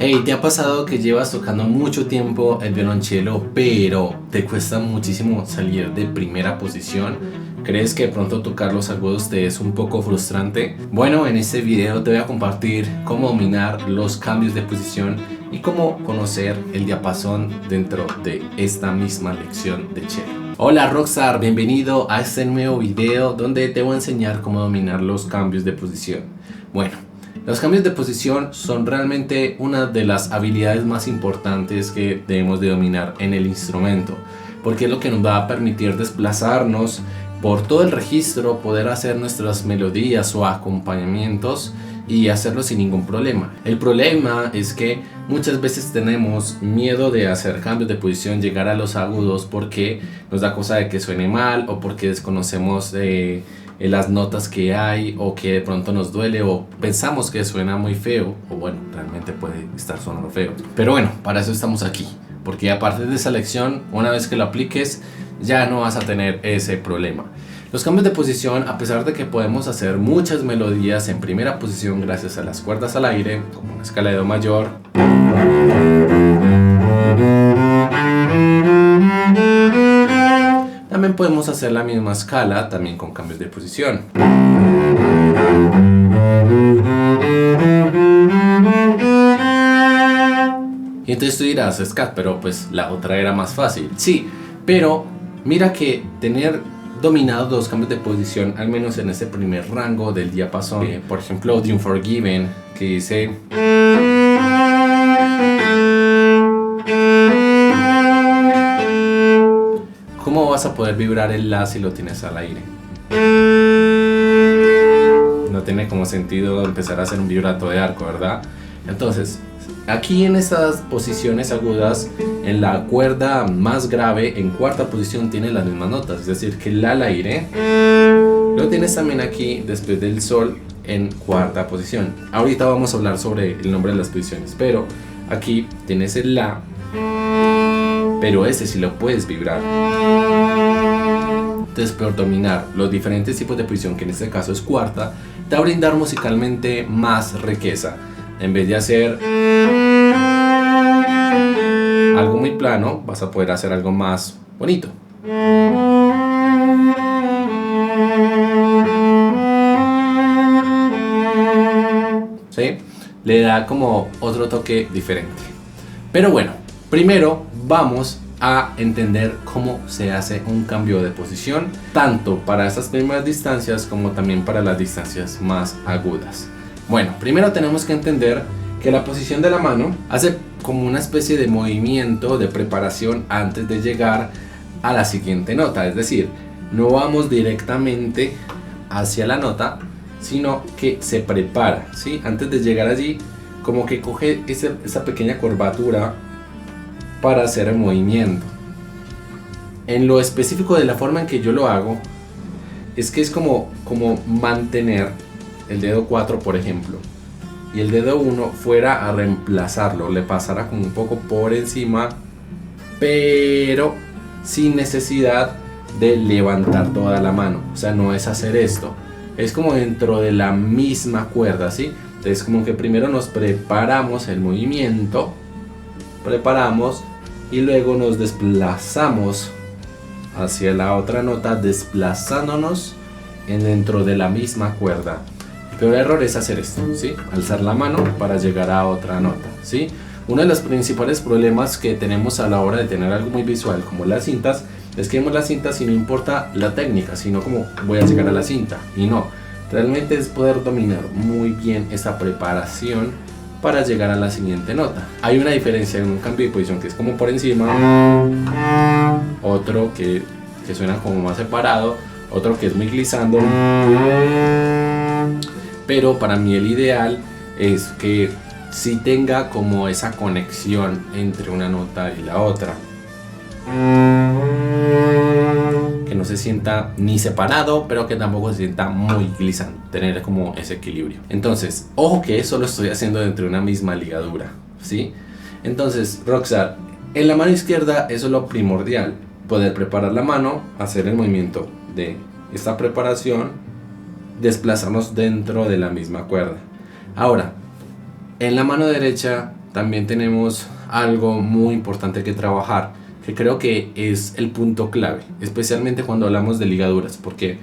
Hey, ¿te ha pasado que llevas tocando mucho tiempo el violonchelo, pero te cuesta muchísimo salir de primera posición? ¿Crees que de pronto tocar los agudos te es un poco frustrante? Bueno, en este video te voy a compartir cómo dominar los cambios de posición y cómo conocer el diapasón dentro de esta misma lección de cello. Hola Rockstar, bienvenido a este nuevo video donde te voy a enseñar cómo dominar los cambios de posición. Bueno, los cambios de posición son realmente una de las habilidades más importantes que debemos de dominar en el instrumento, porque es lo que nos va a permitir desplazarnos por todo el registro, poder hacer nuestras melodías o acompañamientos y hacerlo sin ningún problema. El problema es que muchas veces tenemos miedo de hacer cambios de posición, llegar a los agudos, porque nos da cosa de que suene mal o porque desconocemos las notas que hay, o que de pronto nos duele o pensamos que suena muy feo, o bueno, realmente puede estar sonando feo. Pero bueno, para eso estamos aquí, porque a partir de esa lección, una vez que lo apliques, ya no vas a tener ese problema. Los cambios de posición, a pesar de que podemos hacer muchas melodías en primera posición gracias a las cuerdas al aire, como una escala de do mayor, también podemos hacer la misma escala también con cambios de posición. Y entonces tú dirás, Scat, pero pues la otra era más fácil. Sí, pero mira que tener dominados los cambios de posición, al menos en ese primer rango del diapasón, por ejemplo, The Unforgiven, que dice... ¿Cómo vas a poder vibrar el La si lo tienes al aire? No tiene como sentido empezar a hacer un vibrato de arco, ¿verdad? Entonces, aquí en estas posiciones agudas, en la cuerda más grave, en cuarta posición, tiene las mismas notas. Es decir, que el La al aire lo tienes también aquí después del Sol en cuarta posición. Ahorita vamos a hablar sobre el nombre de las posiciones, pero aquí tienes el La, pero ese sí lo puedes vibrar. Entonces, por dominar los diferentes tipos de posición, que en este caso es cuarta, te va a brindar musicalmente más riqueza. En vez de hacer algo muy plano, vas a poder hacer algo más bonito. ¿Sí? Le da como otro toque diferente. Pero bueno, primero vamos a entender cómo se hace un cambio de posición, tanto para estas primeras distancias como también para las distancias más agudas. Bueno, primero tenemos que entender que la posición de la mano hace como una especie de movimiento de preparación antes de llegar a la siguiente nota. Es decir, no vamos directamente hacia la nota, sino que se prepara, ¿sí? Antes de llegar allí, como que coge esa pequeña curvatura para hacer el movimiento. En lo específico de la forma en que yo lo hago, es que es como mantener el dedo 4, por ejemplo, y el dedo 1 fuera a reemplazarlo, le pasara como un poco por encima, pero sin necesidad de levantar toda la mano. O sea, no es hacer esto, es como dentro de la misma cuerda, ¿sí? Entonces, como que primero nos preparamos el movimiento, preparamos y luego nos desplazamos hacia la otra nota, desplazándonos dentro de la misma cuerda. El peor error es hacer esto, ¿sí? Alzar la mano para llegar a otra nota, ¿sí? Uno de los principales problemas que tenemos a la hora de tener algo muy visual como las cintas, es que vemos las cintas y no importa la técnica, sino como voy a llegar a la cinta. Y no, realmente es poder dominar muy bien esa preparación para llegar a la siguiente nota. Hay una diferencia en un cambio de posición que es como por encima, otro que suena como más separado, otro que es muy glissando. Pero para mí el ideal es que sí tenga como esa conexión entre una nota y la otra, que no se sienta ni separado, pero que tampoco se sienta muy glissando, tener como ese equilibrio. Entonces, ojo que eso lo estoy haciendo dentro de una misma ligadura, ¿sí? Entonces, Rockstar, en la mano izquierda eso es lo primordial, poder preparar la mano, hacer el movimiento de esta preparación, desplazarnos dentro de la misma cuerda. Ahora, en la mano derecha también tenemos algo muy importante que trabajar, que creo que es el punto clave, especialmente cuando hablamos de ligaduras. Porque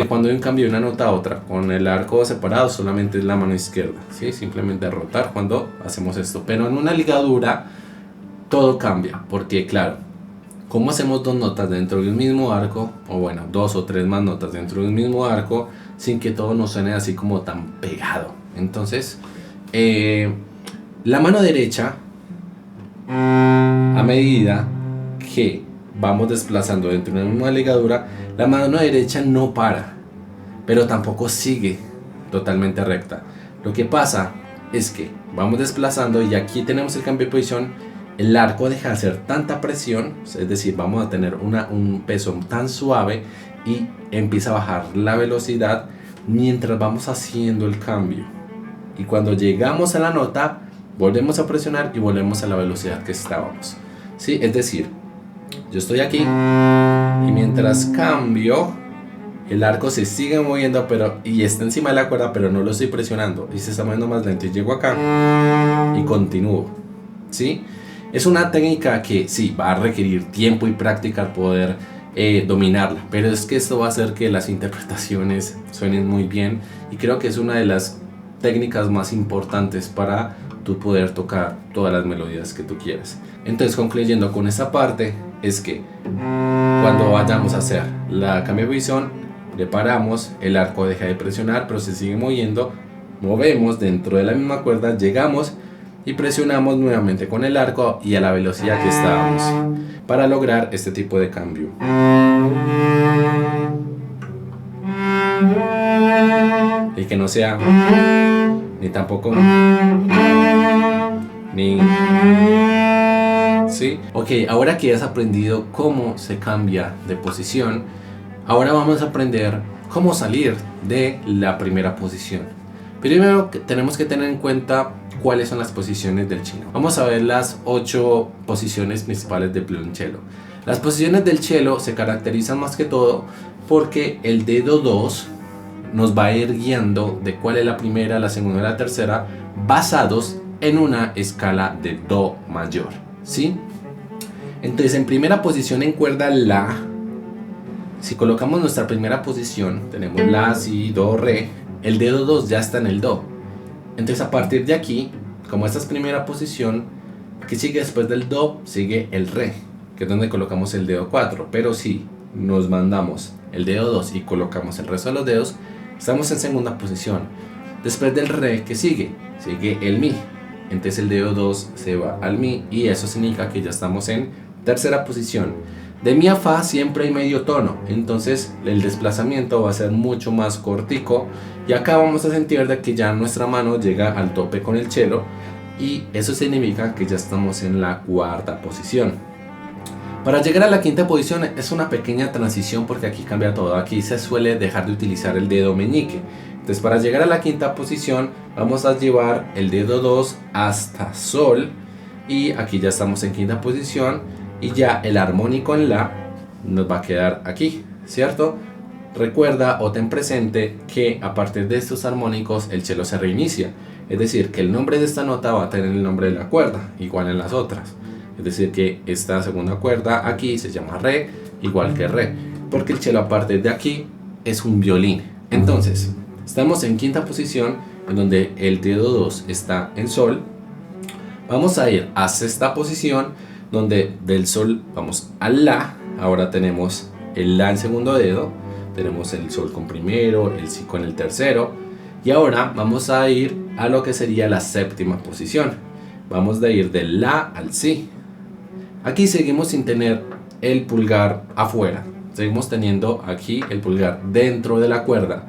cuando hay un cambio de una nota a otra, con el arco separado solamente es la mano izquierda, ¿sí? Simplemente rotar cuando hacemos esto. Pero en una ligadura todo cambia, porque claro, ¿cómo hacemos dos notas dentro de un mismo arco? O bueno, dos o tres más notas dentro de un mismo arco sin que todo nos suene así como tan pegado. Entonces, la mano derecha, a medida que vamos desplazando dentro de una misma ligadura, la mano derecha no para, pero tampoco sigue totalmente recta. Lo que pasa es que vamos desplazando y aquí tenemos el cambio de posición. El arco deja de hacer tanta presión, es decir, vamos a tener un peso tan suave y empieza a bajar la velocidad mientras vamos haciendo el cambio. Y cuando llegamos a la nota, volvemos a presionar y volvemos a la velocidad que estábamos. ¿Sí? Es decir, yo estoy aquí y mientras cambio, el arco se sigue moviendo y está encima de la cuerda, pero no lo estoy presionando y se está moviendo más lento y llego acá y continúo. ¿Sí? Es una técnica que sí, va a requerir tiempo y práctica poder dominarla, pero es que esto va a hacer que las interpretaciones suenen muy bien y creo que es una de las técnicas más importantes para tú poder tocar todas las melodías que tú quieras. Entonces, concluyendo con esta parte, es que cuando vayamos a hacer la cambio de posición, le paramos, el arco deja de presionar pero se sigue moviendo, movemos dentro de la misma cuerda, llegamos y presionamos nuevamente con el arco y a la velocidad que estábamos para lograr este tipo de cambio. Y que no sea ni tampoco ni ¿sí? Ok, ahora que has aprendido cómo se cambia de posición, ahora vamos a aprender cómo salir de la primera posición. Primero tenemos que tener en cuenta cuáles son las posiciones del cello. Vamos a ver las 8 posiciones principales del violonchelo. Las posiciones del cello se caracterizan más que todo porque el dedo 2 nos va a ir guiando de cuál es la primera, la segunda y la tercera, basados en una escala de do mayor, ¿sí? Entonces, en primera posición en cuerda la, si colocamos nuestra primera posición, tenemos la, si, do, re, el dedo 2 ya está en el do. Entonces, a partir de aquí, como esta es primera posición, que sigue después del do, sigue el re, que es donde colocamos el dedo 4. Pero si nos mandamos el dedo 2 y colocamos el resto de los dedos, estamos en segunda posición. Después del re, que sigue el mi. Entonces el dedo 2 se va al mi y eso significa que ya estamos en tercera posición. De mi a fa siempre hay medio tono, entonces el desplazamiento va a ser mucho más cortico y acá vamos a sentir de que ya nuestra mano llega al tope con el cello y eso significa que ya estamos en la cuarta posición. Para llegar a la quinta posición es una pequeña transición porque aquí cambia todo, aquí se suele dejar de utilizar el dedo meñique. Entonces, para llegar a la quinta posición vamos a llevar el dedo 2 hasta sol y aquí ya estamos en quinta posición y ya el armónico en la nos va a quedar aquí, ¿cierto? Recuerda o ten presente que a partir de estos armónicos el cello se reinicia, es decir, que el nombre de esta nota va a tener el nombre de la cuerda, igual en las otras. Es decir, que esta segunda cuerda aquí se llama re, igual que re, porque el cello a partir de aquí es un violín. Entonces, estamos en quinta posición, en donde el dedo 2 está en sol. Vamos a ir a sexta posición, donde del sol vamos al la. Ahora tenemos el la en segundo dedo, tenemos el sol con primero, el si con el tercero. Y ahora vamos a ir a lo que sería la séptima posición. Vamos a ir del la al si. Aquí seguimos sin tener el pulgar afuera. Seguimos teniendo aquí el pulgar dentro de la cuerda.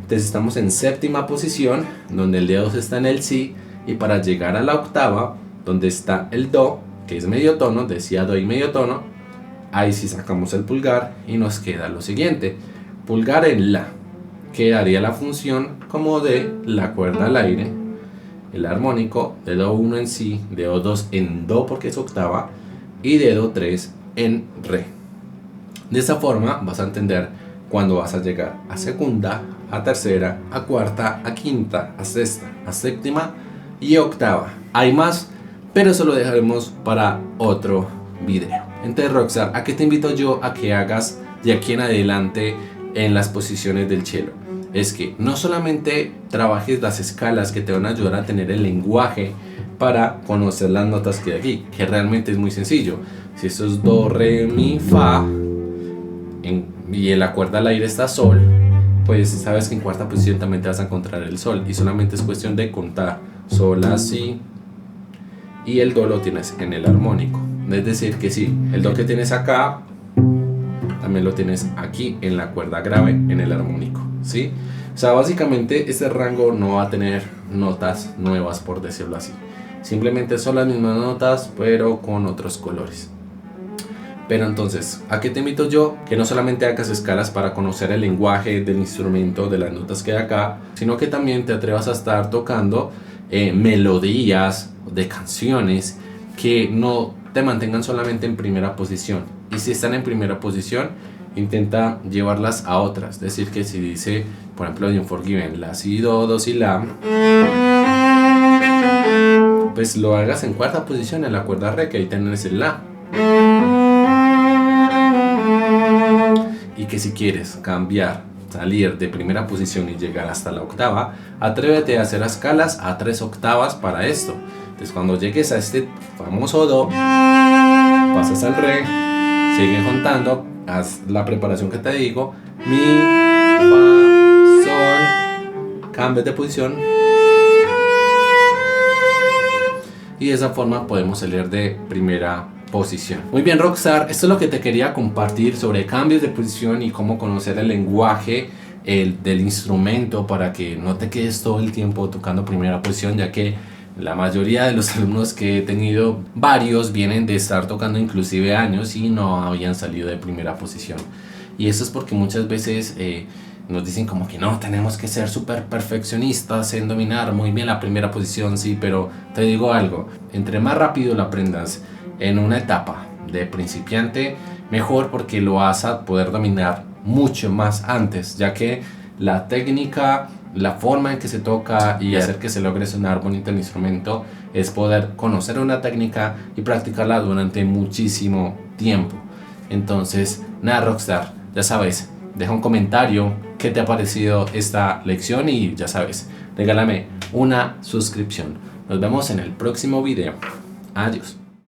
Entonces estamos en séptima posición, donde el dedo está en el si. Y para llegar a la octava, donde está el do, que es medio tono, decía do y medio tono, ahí sí sacamos el pulgar y nos queda lo siguiente. Pulgar en la, que haría la función como de la cuerda al aire. El armónico, dedo 1 en si, dedo 2 en do porque es octava, y dedo 3 en re. De esta forma vas a entender cuándo vas a llegar a segunda, a tercera, a cuarta, a quinta, a sexta, a séptima y octava. Hay más, pero eso lo dejaremos para otro video. Entonces, Rockstar, ¿a qué te invito yo a que hagas de aquí en adelante en las posiciones del cello? Es que no solamente trabajes las escalas que te van a ayudar a tener el lenguaje para conocer las notas que hay aquí, que realmente es muy sencillo. Si esto es do, re, mi, fa, y en la cuerda al aire está sol, pues sabes que en cuarta posición también te vas a encontrar el sol, y solamente es cuestión de contar sol, la, si, y el do lo tienes en el armónico. Es decir que sí, el do que tienes acá también lo tienes aquí en la cuerda grave en el armónico, ¿sí? O sea, básicamente este rango no va a tener notas nuevas, por decirlo así. Simplemente son las mismas notas, pero con otros colores. Pero entonces, ¿a qué te invito yo? Que no solamente hagas escalas para conocer el lenguaje del instrumento, de las notas que hay acá, sino que también te atrevas a estar tocando melodías de canciones que no te mantengan solamente en primera posición. Y si están en primera posición, intenta llevarlas a otras. Es decir, que si dice, por ejemplo, en Unforgiven, la, si, do, si, la, pues lo hagas en cuarta posición en la cuerda re, que ahí tenés el la. Y que si quieres cambiar, salir de primera posición y llegar hasta la octava, atrévete a hacer escalas a 3 octavas para esto. Entonces cuando llegues a este famoso do, pasas al re, sigue contando, haz la preparación que te digo, mi, fa, sol, cambias de posición, y de esa forma podemos salir de primera posición. Muy bien, Rockstar, esto es lo que te quería compartir sobre cambios de posición y cómo conocer el lenguaje del instrumento para que no te quedes todo el tiempo tocando primera posición, ya que la mayoría de los alumnos que he tenido, varios vienen de estar tocando inclusive años y no habían salido de primera posición. Y eso es porque muchas veces nos dicen como que no, tenemos que ser súper perfeccionistas en dominar muy bien la primera posición, sí, pero te digo algo, entre más rápido lo aprendas en una etapa de principiante, mejor, porque lo vas a poder dominar mucho más antes, ya que la técnica, la forma en que se toca y hacer que se logre sonar bonito el instrumento es poder conocer una técnica y practicarla durante muchísimo tiempo. Entonces, nada, Rockstar, ya sabes, deja un comentario qué te ha parecido esta lección y ya sabes, regálame una suscripción. Nos vemos en el próximo video. Adiós.